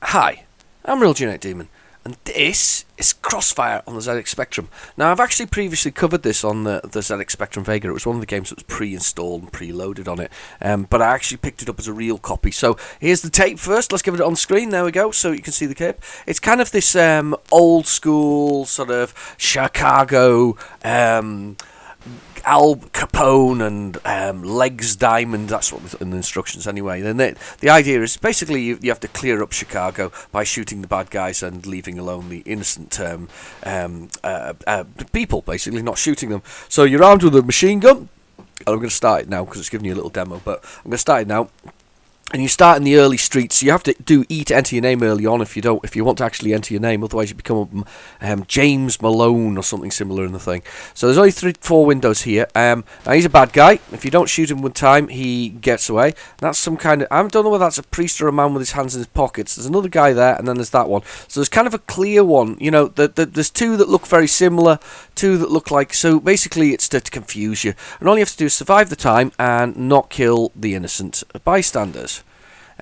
Hi, I'm Real Genetic Demon, and this is Crossfire on the ZX Spectrum. Now, I've actually previously covered this on the ZX Spectrum Vega. It was one of the games that was pre-installed and pre-loaded on it, but I actually picked it up as a real copy. So here's the tape first. Let's give it on screen. There we go, so you can see the tape. It's kind of this old school sort of Chicago Al Capone and Legs Diamond, that's what in the instructions anyway. Then the idea is basically you have to clear up Chicago by shooting the bad guys and leaving alone the innocent people, basically not shooting them. So you're armed with a machine gun. I'm going to start it now because it's giving you a little demo, but I'm going to start it now. And you start in the early streets, so you have to do E to enter your name early on if you want to actually enter your name, otherwise you become James Malone or something similar in the thing. So there's only 4 windows here. Now he's a bad guy. If you don't shoot him with time, he gets away. That's some kind of, I don't know whether that's a priest or a man with his hands in his pockets. There's another guy there, and then there's that one. So there's kind of a clear one. You know, there's 2 that look very similar, 2 that look like, so basically it's to confuse you. And all you have to do is survive the time and not kill the innocent bystanders.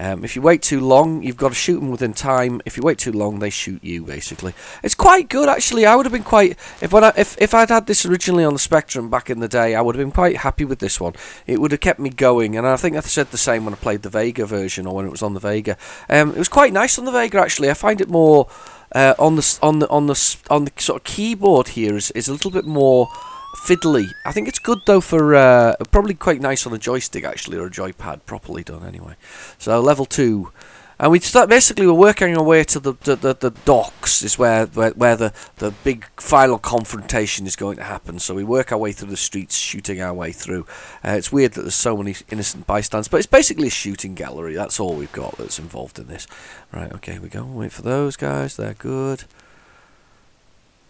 If you wait too long, you've got to shoot them within time. If you wait too long, they shoot you, basically. It's quite good, actually. I would have been quite... If I'd had this originally on the Spectrum back in the day, I would have been quite happy with this one. It would have kept me going, and I think I said the same when I played the Vega version, or when it was on the Vega. It was quite nice on the Vega, actually. I find it more... on the sort of keyboard here is a little bit more... fiddly. I think it's good though for probably quite nice on a joystick actually, or a joypad, properly done anyway. So level 2, and we're working our way to the docks. Is where the big final confrontation is going to happen. So we work our way through the streets, shooting our way through. It's weird that there's so many innocent bystanders, but it's basically a shooting gallery. That's all we've got that's involved in this. Right, okay, here we go. Wait for those guys. They're good.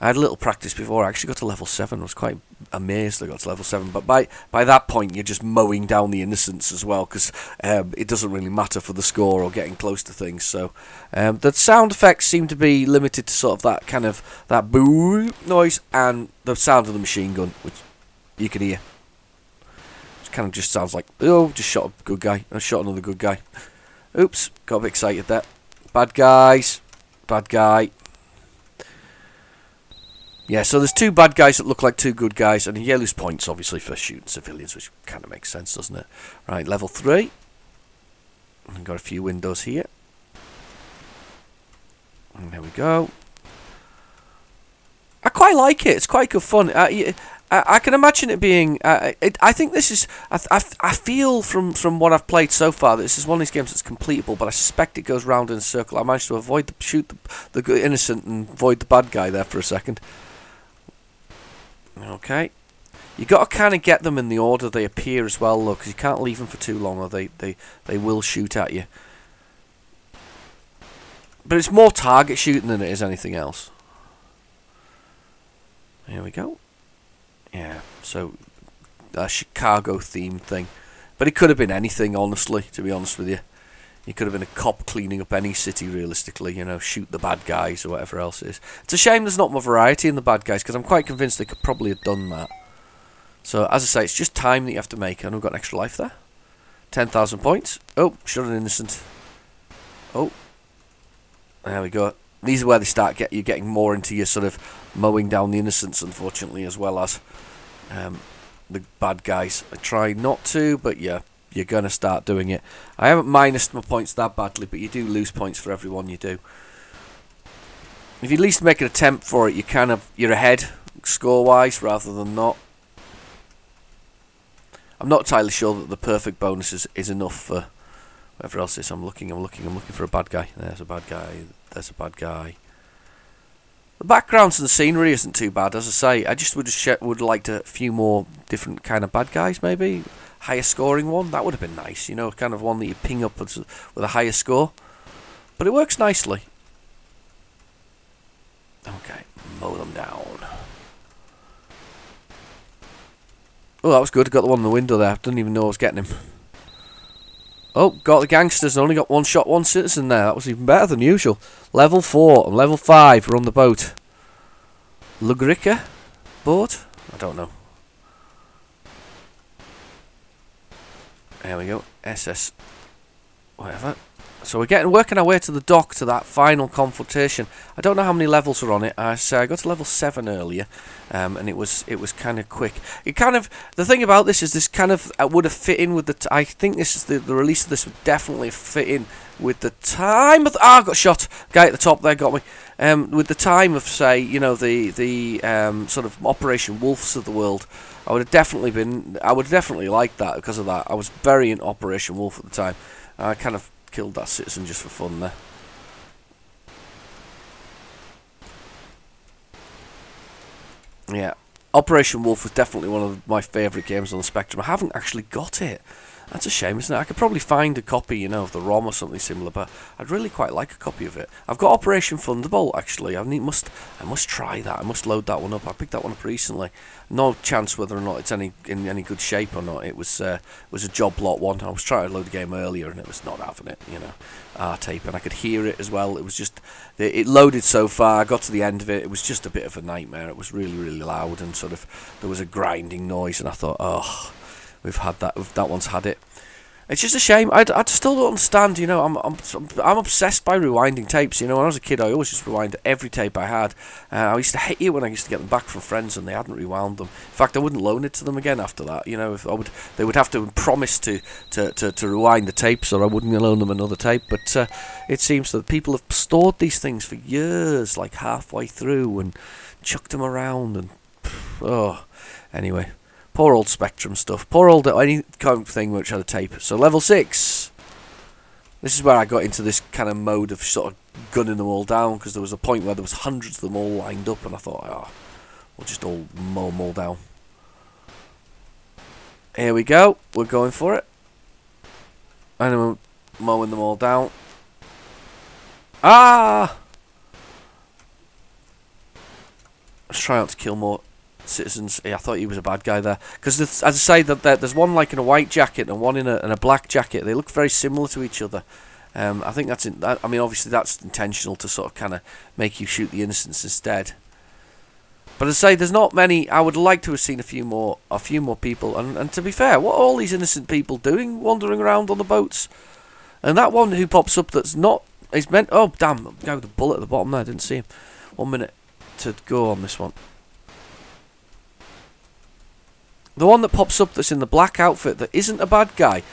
I had a little practice before. I actually got to level 7. I was quite amazed I got to level 7. But by that point, you're just mowing down the innocents as well, because it doesn't really matter for the score or getting close to things. So the sound effects seem to be limited to sort of that boo noise and the sound of the machine gun, which you can hear. It kind of just sounds like, oh, just shot a good guy. I shot another good guy. Oops, got a bit excited there. Bad guys. Bad guy. Yeah, so there's 2 bad guys that look like 2 good guys, and you lose points, obviously, for shooting civilians, which kind of makes sense, doesn't it? Right, level 3. We've got a few windows here. And there we go. I quite like it. It's quite good fun. I can imagine it being... I think this is... I feel from what I've played so far that this is one of these games that's completable, but I suspect it goes round in a circle. I managed to shoot the innocent and avoid the bad guy there for a second. Okay, you got to kind of get them in the order they appear as well, though, because you can't leave them for too long, or they will shoot at you. But it's more target shooting than it is anything else. Here we go. Yeah, so a Chicago themed thing, but it could have been anything, honestly. To be honest with you, you could have been a cop cleaning up any city, realistically, you know, shoot the bad guys or whatever else it is. It's a shame there's not more variety in the bad guys, because I'm quite convinced they could probably have done that. So, as I say, it's just time that you have to make. I know we've got an extra life there. 10,000 points. Oh, shot an innocent. Oh. There we go. These are where they start you getting more into your sort of mowing down the innocents, unfortunately, as well as the bad guys. I try not to, but yeah. You're going to start doing it. I haven't minused my points that badly, but you do lose points for every one you do. If you at least make an attempt for it, you're ahead score-wise rather than not. I'm not entirely sure that the perfect bonus is enough for whatever else it is. I'm looking for a bad guy. There's a bad guy. There's a bad guy. The backgrounds and the scenery isn't too bad, as I say. I just would like a few more different kind of bad guys, maybe. Higher scoring one, that would have been nice, you know, kind of one that you ping up with a higher score. But it works nicely. Okay, mow them down. Oh, that was good. Got the one in the window there. Didn't even know I was getting him. Oh, got the gangsters. Only got one shot, one citizen there. That was even better than usual. Level 4 and level 5 are on the boat. Lugrica boat? I don't know. There we go. SS whatever. So we're working our way to the dock, to that final confrontation. I don't know how many levels are on it. I got to level 7 earlier, and it was kind of quick. The thing about this is this kind of would have fit in with the. I think this is the release of this would definitely fit in with the time of. I got shot. Guy at the top there got me. With the time of, say, you know, the sort of Operation Wolves of the world. I would have definitely liked that because of that. I was very into Operation Wolf at the time. I kind of killed that citizen just for fun there. Yeah, Operation Wolf was definitely one of my favourite games on the Spectrum. I haven't actually got it. That's a shame, isn't it? I could probably find a copy, you know, of the ROM or something similar, but I'd really quite like a copy of it. I've got Operation Thunderbolt, actually. I must try that. I must load that one up. I picked that one up recently. No chance whether or not it's in any good shape or not. It was a job lot one. I was trying to load the game earlier, and it was not having it, you know. R-tape, and I could hear it as well. It was just, it loaded so far. I got to the end of it. It was just a bit of a nightmare. It was really, really loud, and sort of, there was a grinding noise, and I thought, oh, we've had that. That one's had it. It's just a shame. I still don't understand. You know, I'm obsessed by rewinding tapes. You know, when I was a kid, I always just rewind every tape I had. I used to hate it when I used to get them back from friends and they hadn't rewound them. In fact, I wouldn't loan it to them again after that. You know, they would have to promise to rewind the tapes, or I wouldn't loan them another tape. But it seems that people have stored these things for years, like halfway through, and chucked them around. And anyway. Poor old Spectrum stuff. Poor old any kind of thing which had a tape. So level 6. This is where I got into this kind of mode of sort of gunning them all down, because there was a point where there was hundreds of them all lined up, and I thought, oh, we'll just all mow them all down. Here we go. We're going for it. And I'm mowing them all down. Ah! Let's try not to kill more citizens. Yeah, I thought he was a bad guy there, because as I say, that there's one like in a white jacket and one in a black jacket. They look very similar to each other. I think I mean, obviously that's intentional to sort of kind of make you shoot the innocents instead. But as I say, there's not many. I would like to have seen a few more people. And to be fair, what are all these innocent people doing, wandering around on the boats? And that one who pops up that's not is meant. Oh damn! The guy with the bullet at the bottom there. I didn't see him. 1 minute to go on this one. The one that pops up that's in the black outfit that isn't a bad guy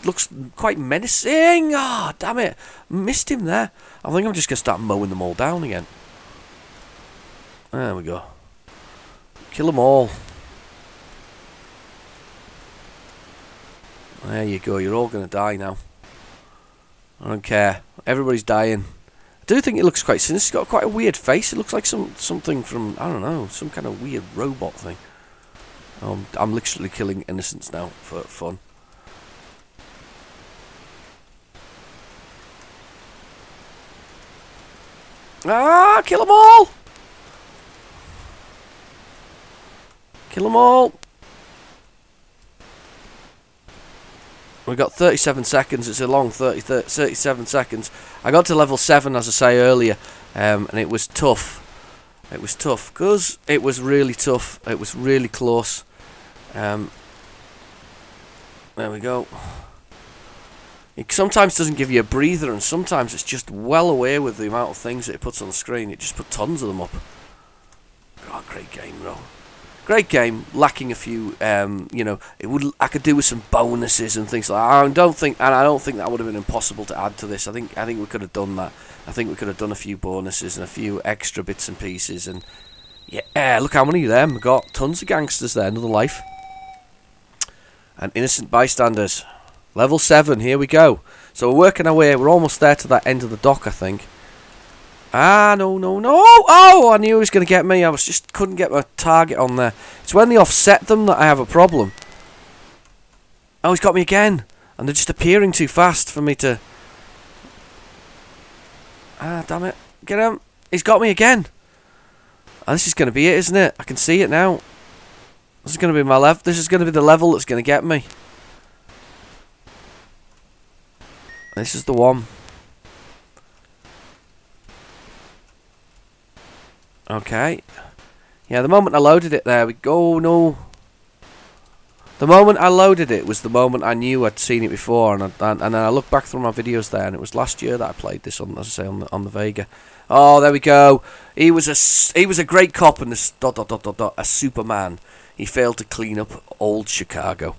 looks quite menacing. Ah, damn it. Missed him there. I think I'm just going to start mowing them all down again. There we go. Kill them all. There you go. You're all going to die now. I don't care. Everybody's dying. I do think it looks quite sinister. It's got quite a weird face. It looks like something from, I don't know, some kind of weird robot thing. I'm literally killing innocents now for fun. Ah! Kill them all! Kill them all! We've got 37 seconds. It's a long 37 seconds. I got to level 7, as I say earlier, and it was tough. It was tough, because it was really tough. It was really close. There we go. It sometimes doesn't give you a breather, and sometimes it's just well away with the amount of things that it puts on the screen. It just put tons of them up. Oh, great game, bro. Great game, lacking a few. You know, I could do with some bonuses and things like that. I don't think that would have been impossible to add to this. I think we could have done that. I think we could have done a few bonuses and a few extra bits and pieces. And yeah, look how many of them. We've got tons of gangsters there. Another life. And innocent bystanders. Level 7, here we go. So we're working our way. We're almost there to that end of the dock, I think. Ah, no. Oh, I knew he was going to get me. I just couldn't get my target on there. It's when they offset them that I have a problem. Oh, he's got me again. And they're just appearing too fast for me to... Ah, damn it. Get him. He's got me again. Oh, this is going to be it, isn't it? I can see it now. This is going to be my level. This is going to be the level that's going to get me. This is the one. Okay. Yeah, the moment I loaded it, there we go. No. The moment I loaded it was the moment I knew I'd seen it before, and then I looked back through my videos there, and it was last year that I played this on, as I say, on the Vega. Oh, there we go. He was a great cop and a Superman. He failed to clean up old Chicago.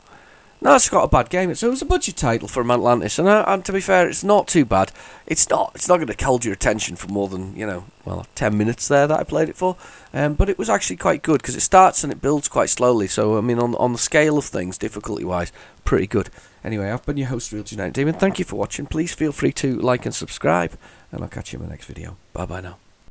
No, it's got a bad game. It was a budget title from Atlantis, and to be fair, it's not too bad. It's not going to hold your attention for more than 10 minutes there that I played it for. But it was actually quite good because it starts and it builds quite slowly. So I mean, on the scale of things, difficulty-wise, pretty good. Anyway, I've been your host, Real United Demon. Thank you for watching. Please feel free to like and subscribe, and I'll catch you in my next video. Bye bye now.